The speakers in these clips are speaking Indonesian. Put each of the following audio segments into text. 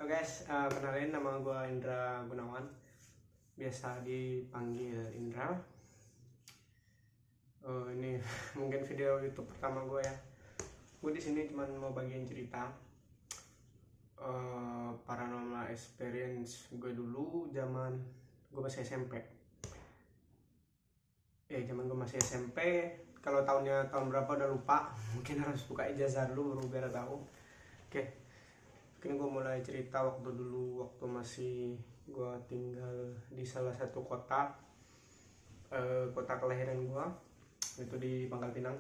Halo guys, kenalin nama gue Indra Gunawan, biasa dipanggil Indra. Ini mungkin video YouTube pertama gue ya. Gue di sini cuma mau bagian cerita paranormal experience gue dulu zaman gue masih SMP. Zaman gue masih SMP. Kalau tahun berapa udah lupa, mungkin harus buka ijazah dulu baru biar tahu. Oke. Mungkin gue mulai cerita waktu masih gue tinggal di salah satu kota kelahiran gue, itu di Pangkal Pinang.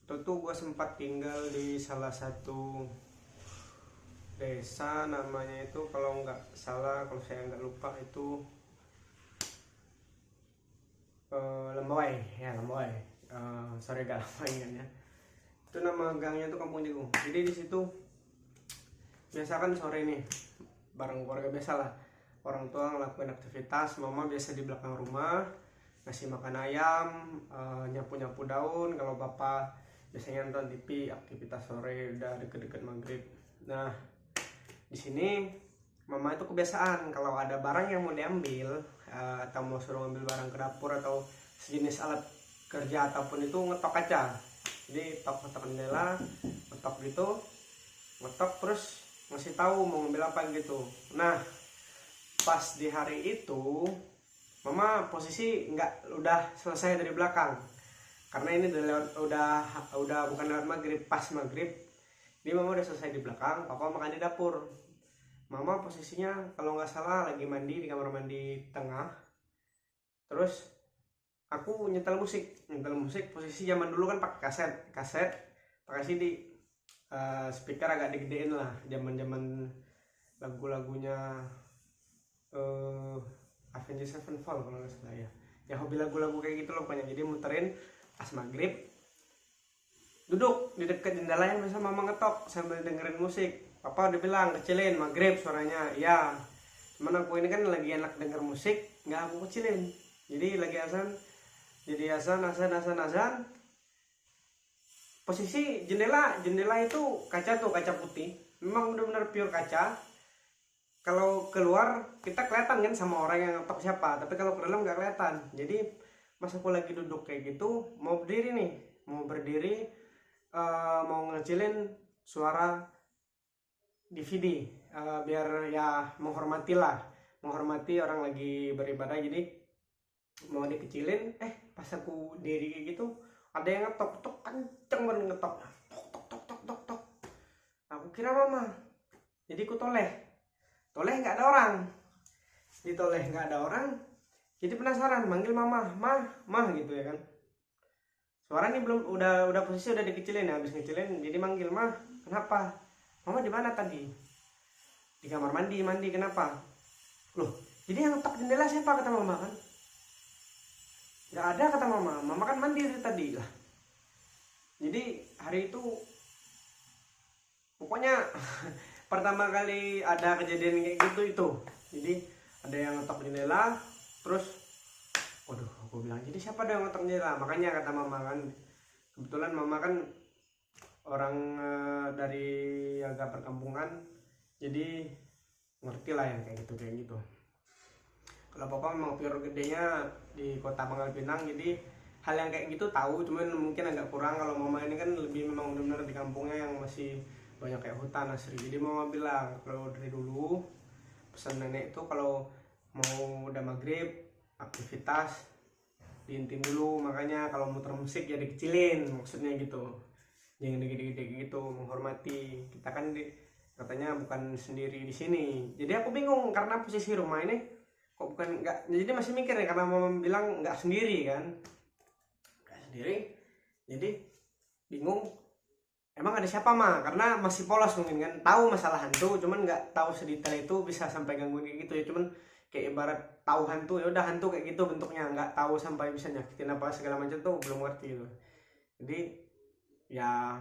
Itu tuh gue sempat tinggal di salah satu desa, namanya itu kalau saya nggak lupa itu Lembawai ya, Lembawai. Sorry gak lama ingatnya. Itu nama gangnya tuh Kampung Jagung. Jadi di situ biasa kan sore nih bareng keluarga, biasa lah orang tua ngelakuin aktivitas, mama biasa di belakang rumah ngasih makan ayam, nyapu-nyapu daun. Kalau bapak biasanya nonton TV, aktivitas sore udah deket-deket maghrib. Nah di sini mama itu kebiasaan kalau ada barang yang mau diambil atau mau suruh ambil barang ke dapur atau sejenis alat kerja ataupun itu, ngetok kaca. Jadi ngetok jendela, ngetok gitu, ngetok terus ngasih tahu mau ngambil apa gitu. Nah pas di hari itu mama posisi udah selesai dari belakang, karena ini udah bukan lewat maghrib, pas maghrib. Jadi mama udah selesai di belakang, papa makan di dapur. Mama posisinya kalau nggak salah lagi mandi di kamar mandi tengah. Terus aku nyetel musik. Posisi zaman dulu kan pakai kaset pakai CD. Speaker agak digedein lah, zaman lagu-lagunya Avenged Sevenfold kalau nggak salah ya hobi lagu-lagu kayak gitu loh pokoknya. Jadi muterin pas maghrib, duduk di dekat jendela yang biasa mama ngetok sambil dengerin musik. Papa udah bilang kecilin maghrib suaranya ya, cuman aku ini kan lagi enak denger musik, nggak aku kecilin. Jadi lagi azan, jadi azan. Posisi jendela itu kaca putih, memang benar-benar pure kaca. Kalau keluar kita kelihatan kan sama orang yang ngetok siapa, tapi kalau ke dalam nggak kelihatan. Jadi pas aku lagi duduk kayak gitu, mau berdiri mau ngecilin suara DVD, biar ya menghormati orang lagi beribadah. Jadi mau dikecilin, pas aku diri kayak gitu ada yang ngetok kenceng banget, ngetok tok. Aku kira mama, jadi aku toleh nggak ada orang. Jadi penasaran manggil mama, mah gitu ya kan. Suara ini belum udah posisi udah dikecilin ya, habis ngecilin jadi manggil, mah kenapa, mama di mana tadi? Di kamar mandi. Kenapa? Loh, jadi yang ngetok jendela siapa, kata mama kan. Nggak ada, kata mama kan mandi dari tadi lah. Jadi hari itu pokoknya pertama kali ada kejadian kayak gitu itu. Jadi ada yang ngetok jendela, terus waduh, aku bilang jadi siapa ada yang ngetok jendela. Makanya kata mama kan, kebetulan mama kan orang dari agak perkampungan, jadi ngerti lah yang kayak gitu. Kalau papa memang pure gedenya di kota Pangkal Pinang, jadi hal yang kayak gitu tahu, cuman mungkin agak kurang. Kalau mama ini kan lebih memang benar-benar di kampungnya yang masih banyak kayak hutan asri. Jadi mama bilang kalau dari dulu pesan nenek itu kalau mau udah maghrib aktivitas diintim dulu, makanya kalau muter musik ya dikecilin, maksudnya gitu, jangan gede-gede gitu, menghormati. Kita kan katanya bukan sendiri di sini. Jadi aku bingung karena posisi rumah ini kok bukan nggak, jadi masih mikir ya, karena mama bilang nggak sendiri kan, jadi bingung emang ada siapa mah, karena masih polos mungkin kan, tahu masalah hantu cuman nggak tahu sedetail itu bisa sampai gangguin kayak gitu ya. Cuman kayak ibarat tahu hantu, ya udah hantu kayak gitu bentuknya, nggak tahu sampai bisa nyakitin apa segala macam tuh belum ngerti gitu. Jadi ya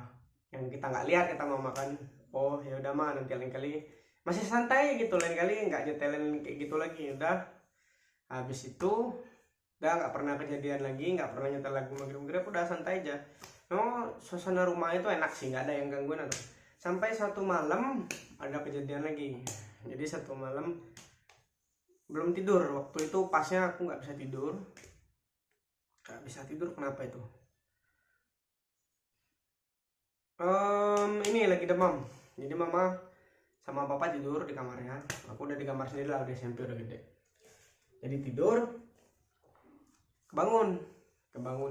yang kita nggak lihat, kata mama kan, oh ya udah mah nanti lain kali, masih santai gitu, lain kali nggak nyetelin kayak gitu lagi. Udah habis itu udah nggak pernah kejadian lagi, nggak pernah nyetel lagu maghrib, udah santai aja. Memang suasana rumah itu enak sih, nggak ada yang gangguin atau Sampai satu malam ada kejadian lagi. Jadi satu malam belum tidur, waktu itu pasnya aku nggak bisa tidur. Nggak bisa tidur, kenapa itu? Ini lagi demam. Jadi mama sama papa tidur di kamarnya. Aku udah di kamar sendiri lah, udah SMP udah gede. Jadi tidur, kebangun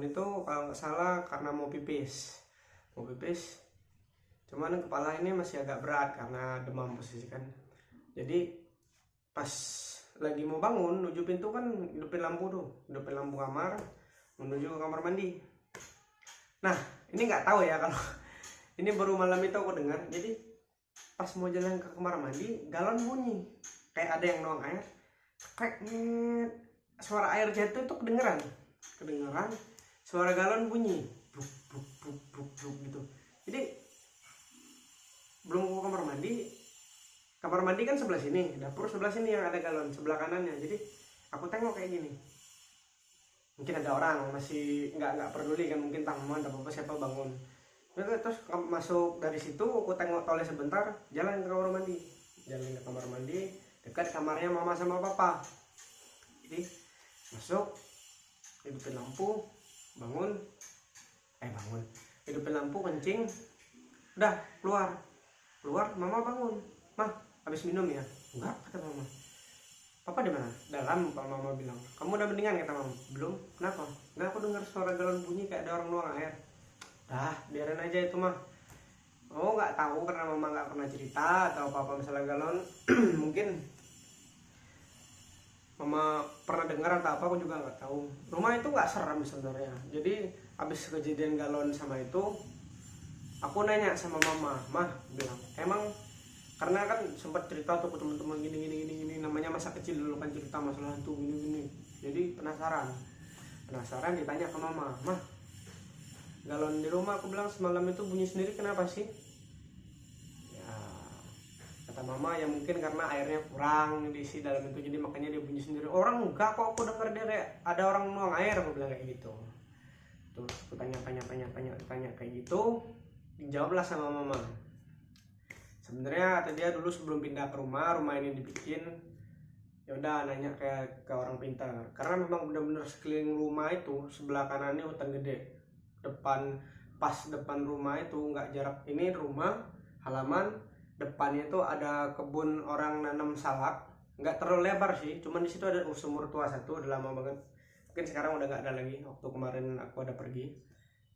itu kalau nggak salah karena mau pipis. Cuman kepala ini masih agak berat karena demam posisi kan. Jadi pas lagi mau bangun menuju pintu kan hidupin lampu kamar menuju ke kamar mandi. Nah ini nggak tahu ya, kalau ini baru malam itu aku dengar. Jadi pas mau jalan ke kamar mandi, galon bunyi kayak ada yang nuang air, kayak suara air jatuh itu kedengeran suara galon bunyi bruk bruk bruk bruk bruk gitu. Jadi belum ke kamar mandi kan sebelah sini, dapur sebelah sini yang ada galon sebelah kanannya. Jadi aku tengok kayak gini, mungkin ada orang, masih nggak peduli kan, mungkin tamu ada apa siapa bangun. Terus masuk dari situ, aku tengok toleh sebentar, jalan ke kamar mandi, dekat kamarnya mama sama papa. Jadi masuk, hidupin lampu, hidupin lampu, kencing, udah keluar, mama bangun, mah habis minum ya? Enggak, kata mama. Papa di mana? Dalam, Pak mama bilang. Kamu udah mendingan, kata mama. Belum, kenapa? Enggak, aku dengar suara galon bunyi kayak ada orang nuang air. Dah, biarin aja itu mah. Oh, nggak tahu karena mama nggak pernah cerita atau apa masalah galon. Mungkin mama pernah dengar atau apa, aku juga nggak tahu. Rumah itu nggak serem sebenarnya. Jadi habis kejadian galon sama itu, aku nanya sama mama, bilang, emang karena kan sempat cerita tuh ke teman-teman gini, namanya masa kecil dulu kan, cerita masalah itu gini. Jadi penasaran ditanya ke mama, mah galon di rumah, aku bilang semalam itu bunyi sendiri, kenapa sih? Ya kata mama, ya mungkin karena airnya kurang diisi dalam itu, jadi makanya dia bunyi sendiri. Orang enggak kok, aku denger dia kayak ada orang nuang air, aku bilang kayak gitu. Terus aku tanya kayak gitu, dijawablah sama mama. Sebenarnya kata dia dulu sebelum pindah ke rumah ini dibikin, ya udah nanya kayak ke orang pintar, karena memang benar-benar sekeliling rumah itu sebelah kanannya hutan gede. Pas depan rumah itu nggak jarak, ini rumah halaman depannya itu ada kebun orang nanam salak, nggak terlalu lebar sih, cuman di situ ada sumur tua satu, udah lama banget, mungkin sekarang udah nggak ada lagi. Waktu kemarin aku ada pergi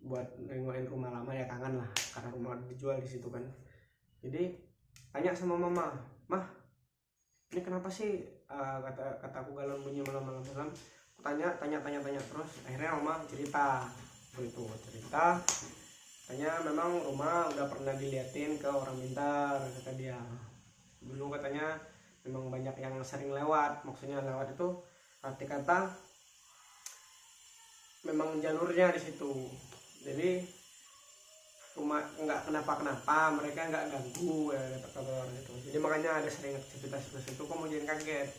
buat nengokin rumah lama, ya kangen lah karena rumah dijual di situ kan. Jadi tanya sama mama, mah ini kenapa sih kata aku galon bunyi malam-malam. Aku tanya terus akhirnya mama cerita, katanya memang rumah udah pernah diliatin ke orang pintar, kata dia. Dulu katanya memang banyak yang sering lewat, maksudnya lewat itu arti kata memang jalurnya di situ. Jadi rumah nggak kenapa-kenapa, mereka nggak ganggu ya, kata orang itu. Jadi makanya ada sering aktivitas seperti itu, kok mau jangan kaget.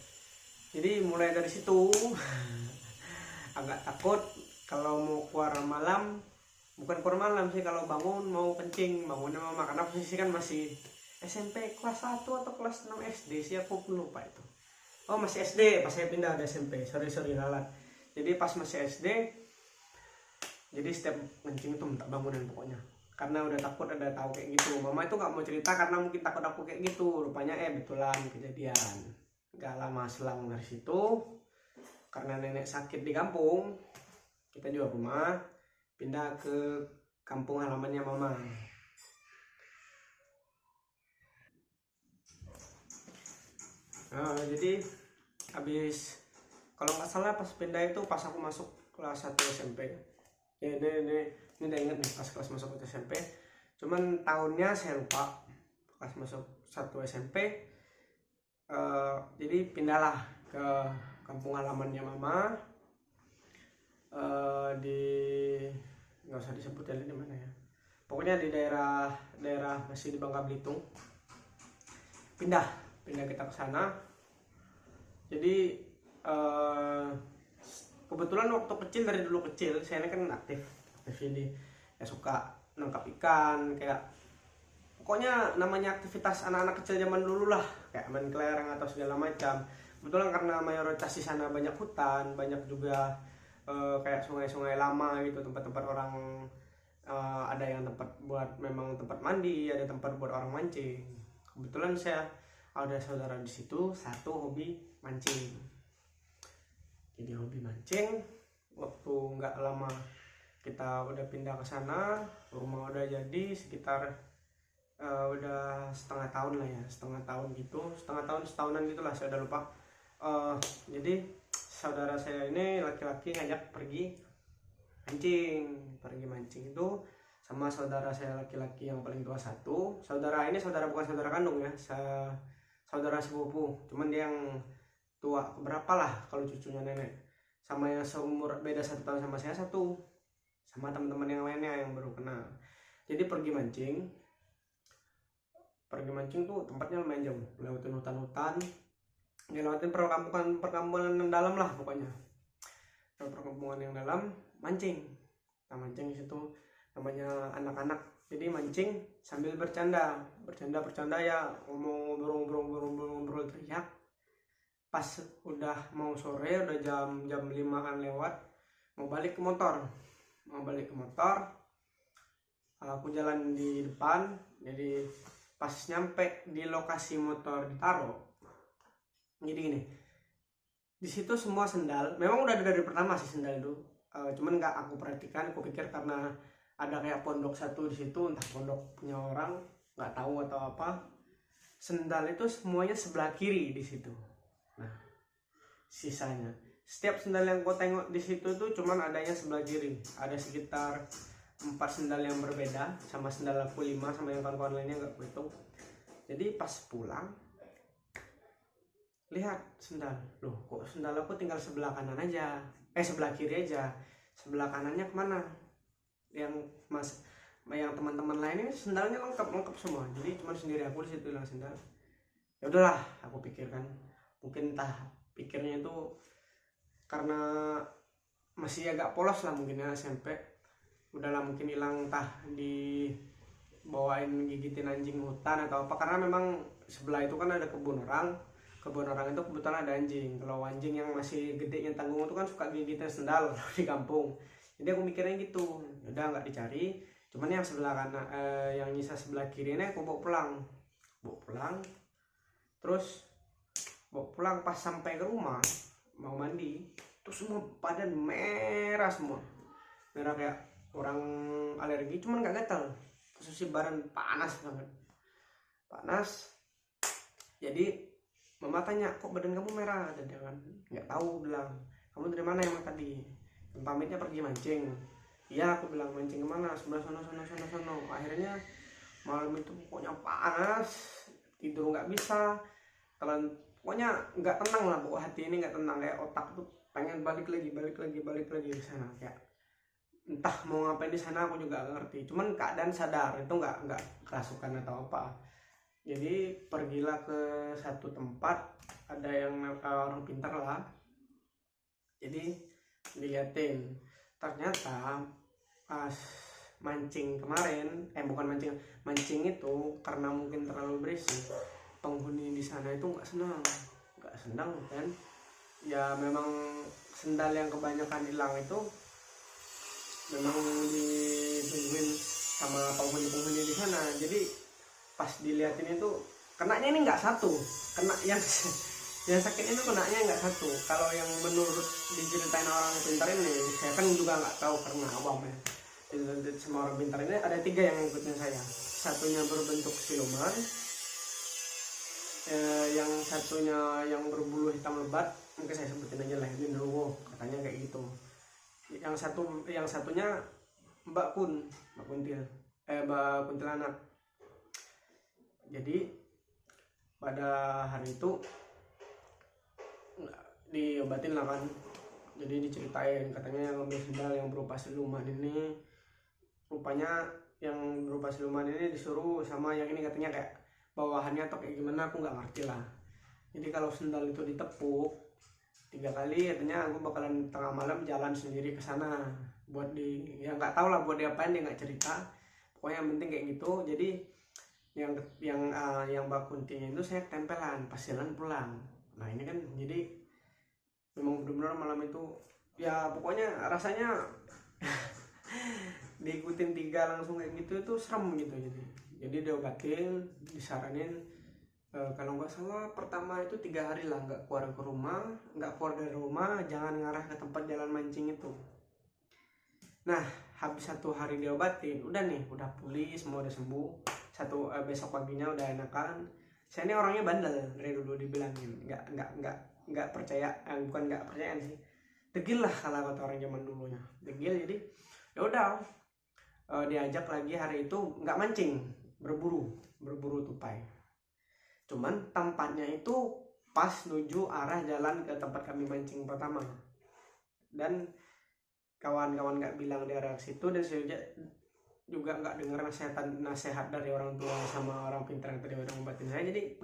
Jadi mulai dari situ agak takut kalau mau keluar malam. Bukan keluar malam sih, kalau bangun mau kencing, bangunnya mama, karena posisi kan masih SMP kelas 1 atau kelas 6 SD sih, aku lupa itu. Oh masih SD pas saya pindah, ada SMP, sorry lalat. Jadi pas masih SD, jadi setiap kencing itu minta bangunan pokoknya, karena udah takut ada tahu kayak gitu. Mama itu nggak mau cerita karena mungkin takut aku kayak gitu. Rupanya betulan kejadian. Gak lama selang dari situ, karena nenek sakit di kampung, kita jual rumah, pindah ke kampung halamannya mama. Nah, jadi habis, kalau nggak salah pas pindah itu pas aku masuk kelas 1 SMP. Ya ini udah inget nih, pas kelas masuk ke SMP, cuman tahunnya saya lupa. Pas masuk 1 SMP, jadi pindahlah ke kampung halamannya mama, di nggak usah disebut ya di mana ya, pokoknya di daerah masih di Bangka Belitung. Pindah kita ke sana. Jadi kebetulan waktu kecil, dari dulu kecil saya kan aktif jadi ya suka nangkap ikan, kayak pokoknya namanya aktivitas anak-anak kecil zaman dulu lah, kayak main kelereng atau segala macam. Kebetulan karena mayoritas di sana banyak hutan, banyak juga kayak sungai-sungai lama gitu, tempat-tempat orang, ada yang tempat buat memang tempat mandi, ada tempat buat orang mancing. Kebetulan saya ada saudara di situ, satu hobi mancing. Jadi hobi mancing, waktu nggak lama kita udah pindah ke sana, rumah udah jadi sekitar udah setengah tahun lah ya, setengah tahun gitu, setengah tahun setahunan gitulah, saya udah lupa. Jadi saudara saya ini laki-laki ngajak pergi mancing itu sama saudara saya laki-laki yang paling tua satu. Saudara ini bukan saudara kandung ya, saudara sepupu, cuman dia yang tua berapa lah kalau cucunya nenek, sama yang seumur beda 1 tahun sama saya satu, sama teman-teman yang lainnya yang baru kenal. Jadi pergi mancing tuh tempatnya lumayan jauh, lewatin hutan-hutan, ngelewatin perkampungan yang dalam lah pokoknya. Perkampungan yang dalam mancing. Nah, mancing di situ namanya anak-anak. Jadi mancing sambil bercanda ya, ngobrol teriak. Pas udah mau sore, udah jam 5 kan lewat, mau balik ke motor. Aku jalan di depan, jadi pas nyampe di lokasi motor ditaruh, jadi gini, di situ semua sendal memang udah ada dari pertama sih sendal itu, cuman nggak aku perhatikan. Aku pikir karena ada kayak pondok satu di situ, entah pondok punya orang, nggak tahu atau apa, sendal itu semuanya sebelah kiri di situ. Nah, sisanya setiap sendal yang kau tengok di situ tuh cuman adanya sebelah kiri. Ada sekitar 4 sendal yang berbeda, sama sendal aku 5, sama yang kawan-kawan lainnya nggak hitung. Jadi pas pulang lihat sendal, loh kok sendal aku tinggal sebelah kanan aja, sebelah kiri aja, sebelah kanannya kemana? Yang teman-teman lainnya sendalnya lengkap semua, jadi cuma sendiri aku di situ hilang sendal. Ya udahlah, aku pikirkan, mungkin pikirnya itu karena masih agak polos lah mungkin ya, SMP. Udahlah mungkin hilang dibawain gigitin anjing hutan atau apa, karena memang sebelah itu kan ada kebun orang itu kebetulan ada anjing. Kalau anjing yang masih gedenya tanggung itu kan suka gigitin sendal di kampung. Jadi aku mikirnya gitu, udah nggak dicari. Cuman yang sebelah kanan, yang nyisa sebelah kiri ini aku bawa pulang, terus bawa pulang. Pas sampai ke rumah mau mandi, terus semua badan merah semua, merah kayak orang alergi, cuman nggak gatal, posisi badan panas banget, jadi mama tanya, kok badan kamu merah? Dan dia kan nggak tahu, bilang, kamu dari mana emang tadi? Dan pamitnya pergi mancing. Iya, aku bilang, mancing kemana? Sebelah sono. Akhirnya malam itu pokoknya panas, tidur nggak bisa, pokoknya nggak tenang lah, pokok hati ini nggak tenang, kayak otak tuh pengen balik lagi ke sana, kayak entah mau ngapain di sana aku juga gak ngerti. Cuman keadaan sadar, itu nggak kerasukan atau apa. Jadi pergilah ke satu tempat, ada yang orang pintar lah, jadi diliatin. Ternyata pas mancing kemarin, mancing itu karena mungkin terlalu berisik, penghuni di sana itu nggak senang kan. Ya memang sendal yang kebanyakan hilang itu memang ditungguin sama penghuni di sana. Jadi pas dilihatin itu kenanya ini nggak satu, kena yang sakit itu kenanya nggak satu. Kalau yang menurut diceritain orang pintar ini, saya kan juga nggak tahu karena awam ya. Semua orang pintar ini ada 3 yang ngikutin saya. Satunya berbentuk siluman, yang satunya yang berbulu hitam lebat, mungkin saya sebutin aja lah, Genderuwo katanya kayak gitu. Yang satunya Mbak Kuntilanak. Jadi pada hari itu diobatin lah kan. Jadi diceritain, katanya yang ambil sendal yang berupa siluman ini, rupanya yang berupa siluman ini disuruh sama yang ini, katanya kayak bawahannya atau kayak gimana aku nggak ngerti lah. Jadi kalau sendal itu ditepuk 3 kali, katanya aku bakalan tengah malam jalan sendiri ke sana buat ya nggak tahu lah buat diapain, dia nggak cerita. Pokoknya yang penting kayak gitu. Jadi yang bak kuntinya itu saya tempelan pas jalan pulang. Nah ini kan jadi memang benar-benar malam itu ya pokoknya rasanya diikutin 3 langsung kayak gitu itu serem gitu. Jadi diobatin, disaranin kalau nggak salah pertama itu 3 hari lah nggak keluar dari rumah, jangan ngarah ke tempat jalan mancing itu. Nah habis 1 hari diobatin udah pulih, semua udah sembuh. Besok paginya udah enakan. Saya ini orangnya bandel dari dulu dibilangin nggak percaya, bukan nggak percayaan sih, degil lah kalau kata orang zaman dulunya, degil. Jadi ya udah diajak lagi hari itu nggak mancing, berburu tupai. Cuman tempatnya itu pas menuju arah jalan ke tempat kami mancing pertama, dan kawan-kawan nggak bilang di arah situ, dan saya juga nggak dengar nasihat dari orang tua sama orang pintar yang tadi udah ngobatin saya. Jadi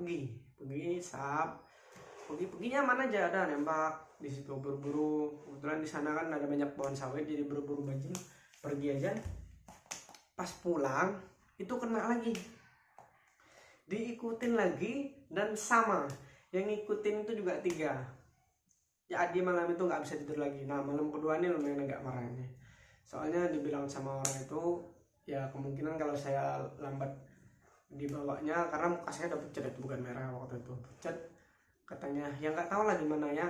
perginya mana aja, ada nembak di situ, berburu. Kebetulan di sana kan ada banyak pohon sawit, jadi berburu bajing, pergi aja. Pas pulang itu kena lagi, diikutin lagi, dan sama yang ngikutin itu juga 3. Jadi malam itu nggak bisa tidur lagi. Nah malam kedua ini lumayan agak marahnya, soalnya dibilang sama orang itu ya kemungkinan kalau saya lambat dibawanya, karena muka saya udah pucat, itu bukan merah waktu itu, pucat. Katanya ya nggak tahu lah gimana ya,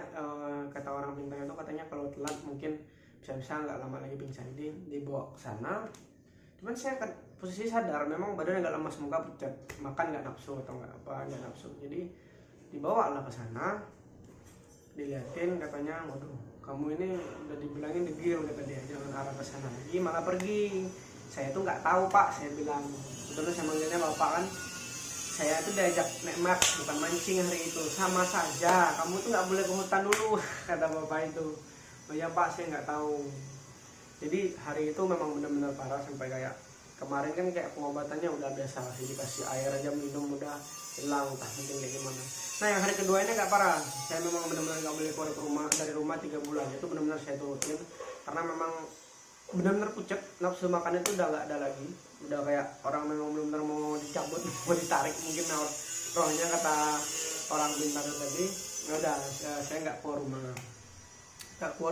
kata orang pintar itu katanya kalau telat mungkin bisa nggak lama lagi pingsan. Jadi dibawa ke sana. Cuman saya kan posisi sadar memang badan agak lemas, muka pucat, makan nggak nafsu atau nggak nafsu. Jadi dibawa lah ke sana, dilihatin, katanya waduh kamu ini udah dibilangin degil, kata dia, jangan arah ke sana lagi, malah pergi. Saya tuh nggak tahu pak, saya bilang. Betul, saya manggilnya bapak kan. Saya tuh diajak nekmat, bukan mancing hari itu. Sama saja, kamu tuh nggak boleh ke hutan dulu, kata bapak itu. Oh ya pak, saya nggak tahu. Jadi hari itu memang benar-benar parah, sampai kayak kemarin kan kayak pengobatannya udah biasa, dikasih air aja minum udah hilang, entah mungkin kayak gimana. Nah yang hari kedua ini agak parah. Saya memang benar-benar nggak boleh keluar dari rumah 3 bulan. Itu benar-benar saya turutin, karena memang benar-benar pucat, nafsu makan itu udah nggak ada lagi, udah kayak orang memang benar-benar mau dicabut, mau ditarik mungkin rohnya, kata orang pintar tadi. Ya udah saya nggak keluar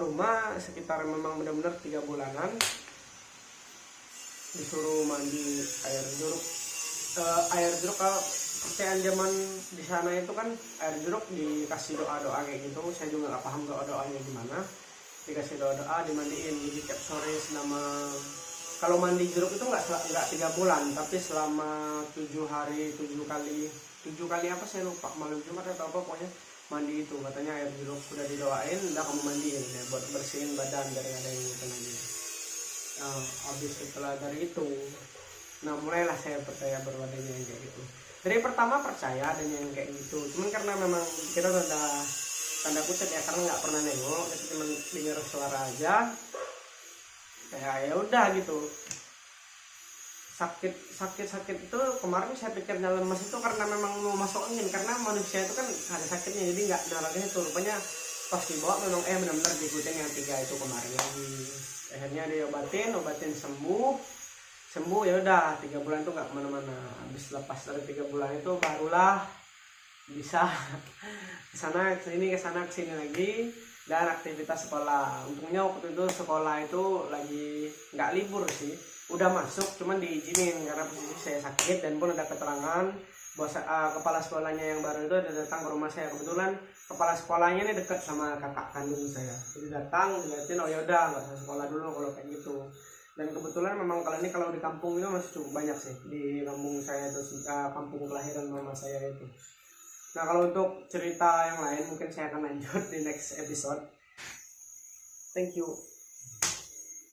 rumah sekitar memang benar-benar 3 bulanan. Disuruh mandi air jeruk kalau percayaan zaman di sana itu kan air jeruk dikasih doa kayak gitu. Saya juga nggak paham doanya gimana, dikasih doa dimandiin. Jadi tiap sore selama, kalau mandi jeruk itu nggak 3 bulan, tapi selama 7 hari 7 kali apa saya lupa, malam Jumat atau apa, pokoknya mandi itu. Katanya air jeruk sudah didoain, udah kamu mandiin ya, buat bersihin badan dari ada yang kena gitu. Habis setelah dari itu, nah mulailah saya percaya bahwa adanya yang kayak gitu. Dari pertama percaya adanya yang kayak gitu, cuman karena memang kita udah tanda kutip ya, karena nggak pernah nengok, kita cuma dengar suara aja, kayak ya udah gitu. Sakit itu kemarin saya pikirnya lemas itu karena memang mau masuk angin, karena manusia itu kan ada sakitnya, jadi nggak narasnya itu. Rupanya pas dibawa memang benar-benar diikutin yang 3 itu kemarin lagi. Akhirnya obatin sembuh ya udah 3 bulan tuh nggak kemana-mana. Habis lepas dari 3 bulan itu barulah bisa kesana kesini lagi, dan aktivitas sekolah. Untungnya waktu itu sekolah itu lagi nggak libur sih, udah masuk, cuman diizinin karena posisi saya sakit, dan pun ada keterangan bos kepala sekolahnya yang baru itu ada datang ke rumah saya. Kebetulan kepala sekolahnya ini dekat sama kakak kandung saya, jadi datang dilihatin, oh ya udah nggak usah sekolah dulu kalau kayak gitu. Dan kebetulan memang kalau di kampung itu masih cukup banyak sih, di kampung saya itu, kampung kelahiran mama saya itu. Nah kalau untuk cerita yang lain mungkin saya akan lanjut di next episode. Thank you.